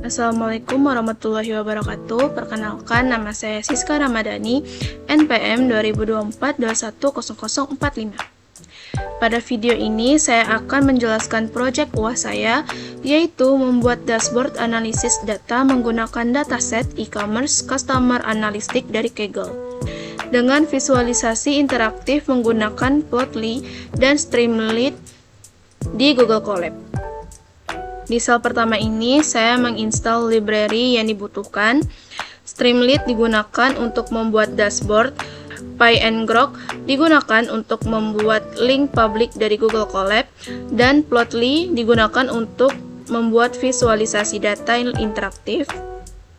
Assalamualaikum warahmatullahi wabarakatuh. Perkenalkan, nama saya Siska Ramadhani, NPM 2024-210045. Pada video ini, saya akan menjelaskan proyek UAS saya, yaitu membuat dashboard analisis data menggunakan dataset e-commerce customer analytics dari Kaggle dengan visualisasi interaktif menggunakan Plotly dan Streamlit di Google Colab. Di sel pertama ini, saya menginstal library yang dibutuhkan. Streamlit digunakan untuk membuat dashboard, PyNgrok digunakan untuk membuat link publik dari Google Colab, dan Plotly digunakan untuk membuat visualisasi data interaktif.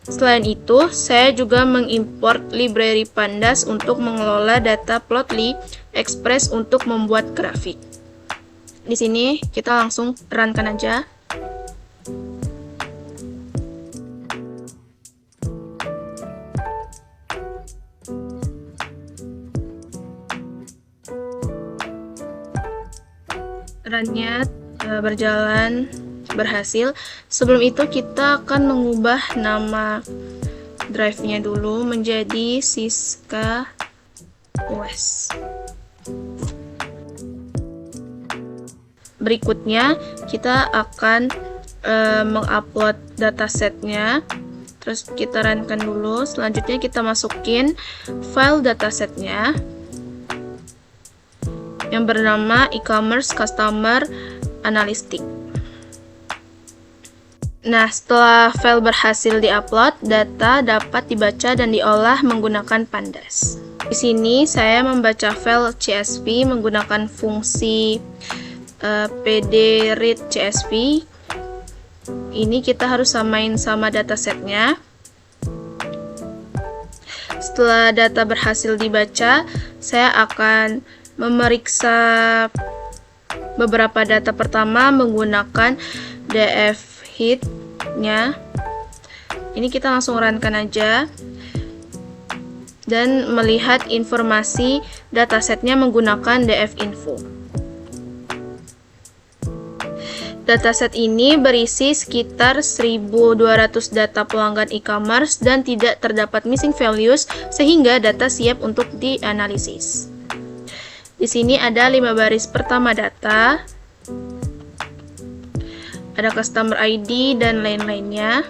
Selain itu, saya juga mengimport library Pandas untuk mengelola data Plotly Express untuk membuat grafik. Di sini kita langsung runkan aja. Runnya berjalan berhasil. Sebelum itu kita akan mengubah nama drive-nya dulu menjadi Siska UAS. Berikutnya kita akan mengupload datasetnya. Terus kita runkan dulu. Selanjutnya kita masukin file datasetnya yang bernama e-commerce customer analytics. Nah, setelah file berhasil diupload, data dapat dibaca dan diolah menggunakan Pandas. Di sini saya membaca file CSV menggunakan fungsi pd-read CSV. Ini kita harus samain sama datasetnya. Setelah data berhasil dibaca, saya akan memeriksa beberapa data pertama menggunakan df-hit-nya. Ini kita langsung runkan aja dan melihat informasi datasetnya menggunakan df-info. Dataset ini berisi sekitar 1.200 data pelanggan e-commerce dan tidak terdapat missing values sehingga data siap untuk dianalisis. Di sini ada 5 baris pertama data, ada customer ID dan lain-lainnya.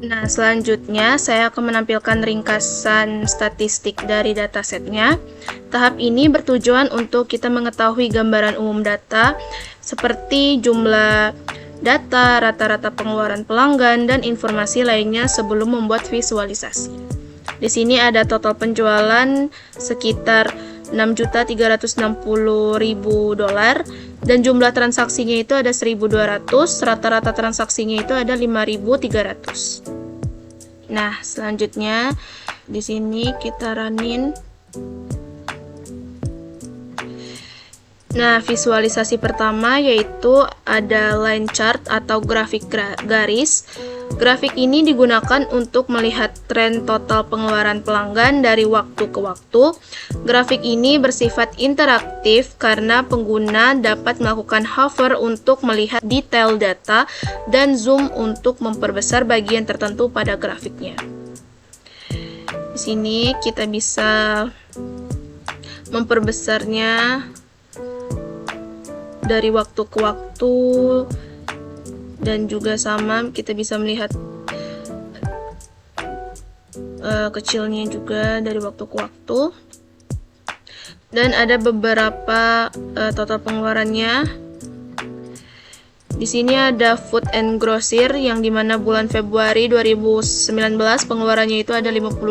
Nah, selanjutnya saya akan menampilkan ringkasan statistik dari datasetnya. Tahap ini bertujuan untuk kita mengetahui gambaran umum data seperti jumlah data, rata-rata pengeluaran pelanggan, dan informasi lainnya sebelum membuat visualisasi. Di sini ada total penjualan sekitar $6.360.000 dan jumlah transaksinya itu ada 1.200, rata-rata transaksinya itu ada 5.300. Nah, selanjutnya di sini kita runin. Nah, visualisasi pertama yaitu ada line chart atau grafik garis. Grafik ini digunakan untuk melihat tren total pengeluaran pelanggan dari waktu ke waktu. Grafik ini bersifat interaktif karena pengguna dapat melakukan hover untuk melihat detail data dan zoom untuk memperbesar bagian tertentu pada grafiknya. Di sini kita bisa memperbesarnya dari waktu ke waktu, dan juga sama kita bisa melihat kecilnya juga dari waktu ke waktu. Dan ada beberapa total pengeluarannya. Di sini ada food and grocery yang dimana bulan Februari 2019 pengeluarannya itu ada $50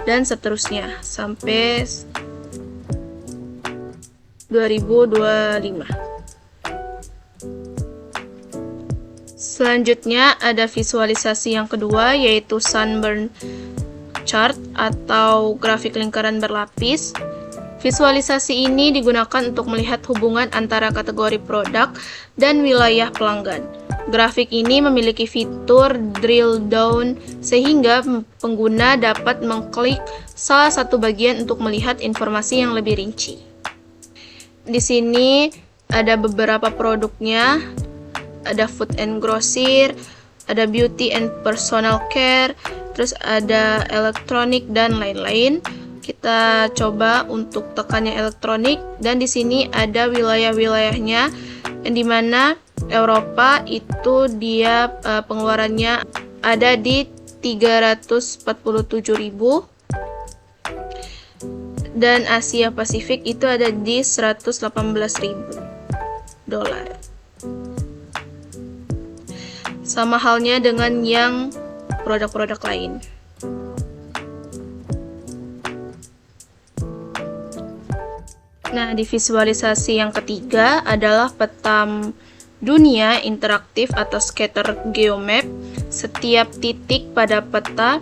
dan seterusnya sampai 2025. Selanjutnya ada visualisasi yang kedua yaitu sunburn chart atau grafik lingkaran berlapis. Visualisasi ini digunakan untuk melihat hubungan antara kategori produk dan wilayah pelanggan. Grafik ini memiliki fitur drill down sehingga pengguna dapat mengklik salah satu bagian untuk melihat informasi yang lebih rinci. Di sini ada beberapa produknya ada food and grocery, ada beauty and personal care, terus ada elektronik dan lain-lain. Kita coba untuk tekan yang elektronik, dan di sini ada wilayah-wilayahnya, yang dimana Eropa itu dia pengeluarannya ada di 347.000, dan Asia Pasifik itu ada di 118.000 dolar. Sama halnya dengan yang produk-produk lain. Nah, di visualisasi yang ketiga adalah peta dunia interaktif atau scatter geomap. Setiap titik pada peta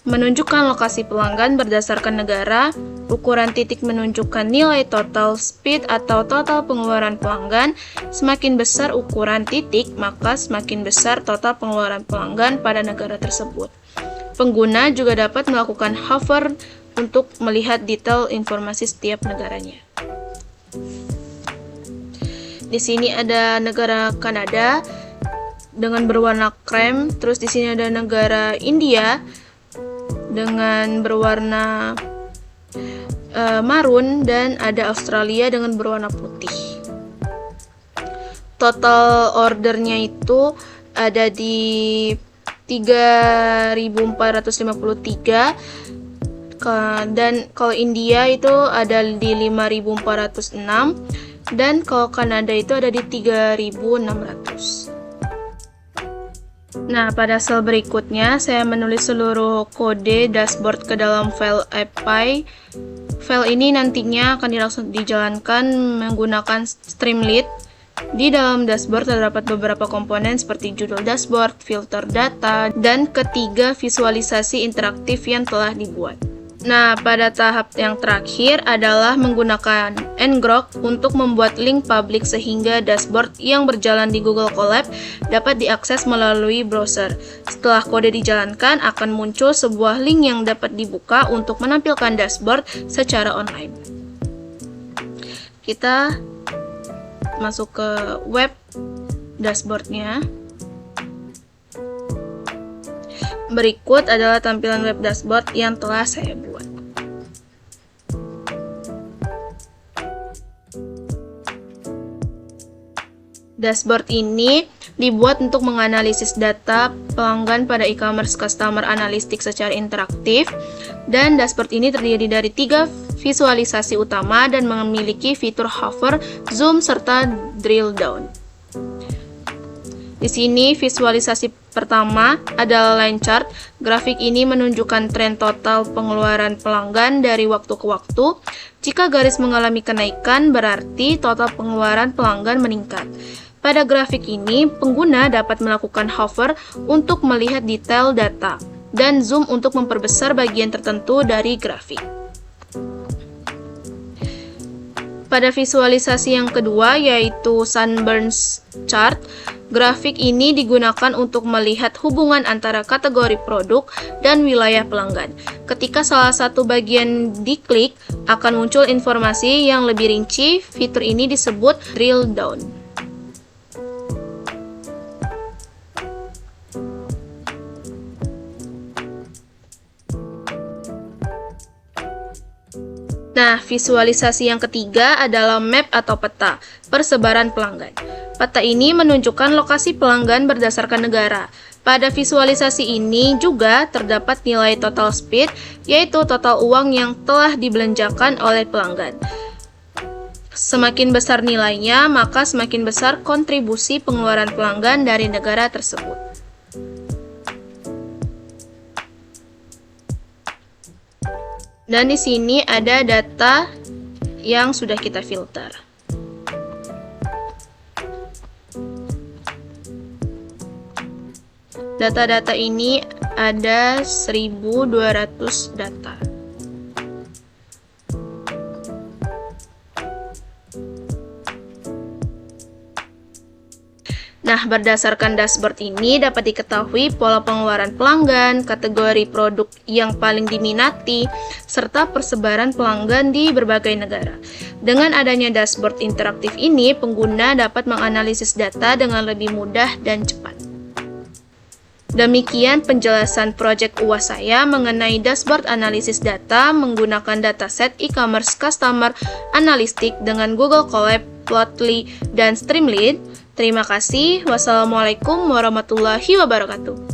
menunjukkan lokasi pelanggan berdasarkan negara. Ukuran titik menunjukkan nilai total speed atau total pengeluaran pelanggan. Semakin besar ukuran titik, maka semakin besar total pengeluaran pelanggan pada negara tersebut. Pengguna juga dapat melakukan hover untuk melihat detail informasi setiap negaranya. Di sini ada negara Kanada dengan berwarna krem, terus di sini ada negara India dengan berwarna marun, dan ada Australia dengan berwarna putih. Total ordernya itu ada di 3.453, dan kalau India itu ada di 5.406, dan kalau Kanada itu ada di 3.600. Nah, pada sel berikutnya saya menulis seluruh kode dashboard ke dalam file API. File ini nantinya akan langsung dijalankan menggunakan Streamlit. Di dalam dashboard terdapat beberapa komponen seperti judul dashboard, filter data, dan ketiga visualisasi interaktif yang telah dibuat. Nah, pada tahap yang terakhir adalah menggunakan ngrok untuk membuat link publik sehingga dashboard yang berjalan di Google Colab dapat diakses melalui browser. Setelah kode dijalankan, akan muncul sebuah link yang dapat dibuka untuk menampilkan dashboard secara online. Kita masuk ke web dashboardnya. Berikut adalah tampilan web dashboard yang telah saya buat. Dashboard ini dibuat untuk menganalisis data pelanggan pada e-commerce customer analytics secara interaktif, dan dashboard ini terdiri dari 3 visualisasi utama dan memiliki fitur hover, zoom, serta drill down. Di sini visualisasi pertama adalah line chart. Grafik ini menunjukkan tren total pengeluaran pelanggan dari waktu ke waktu. Jika garis mengalami kenaikan, berarti total pengeluaran pelanggan meningkat. Pada grafik ini, pengguna dapat melakukan hover untuk melihat detail data dan zoom untuk memperbesar bagian tertentu dari grafik. Pada visualisasi yang kedua, yaitu Sunburns chart, grafik ini digunakan untuk melihat hubungan antara kategori produk dan wilayah pelanggan. Ketika salah satu bagian diklik, akan muncul informasi yang lebih rinci. Fitur ini disebut drill down. Nah, visualisasi yang ketiga adalah map atau peta, persebaran pelanggan. Peta ini menunjukkan lokasi pelanggan berdasarkan negara. Pada visualisasi ini juga terdapat nilai total speed, yaitu total uang yang telah dibelanjakan oleh pelanggan. Semakin besar nilainya, maka semakin besar kontribusi pengeluaran pelanggan dari negara tersebut. Dan di sini ada data yang sudah kita filter. Data-data ini ada 1.200 data. Nah, Nah, berdasarkan dashboard ini dapat diketahui pola pengeluaran pelanggan, kategori produk yang paling diminati, serta persebaran pelanggan di berbagai negara. Dengan adanya dashboard interaktif ini, pengguna dapat menganalisis data dengan lebih mudah dan cepat. Demikian penjelasan proyek UAS saya mengenai dashboard analisis data menggunakan dataset e-commerce customer analytics dengan Google Colab, Plotly, dan Streamlit. Terima kasih. Wassalamualaikum warahmatullahi wabarakatuh.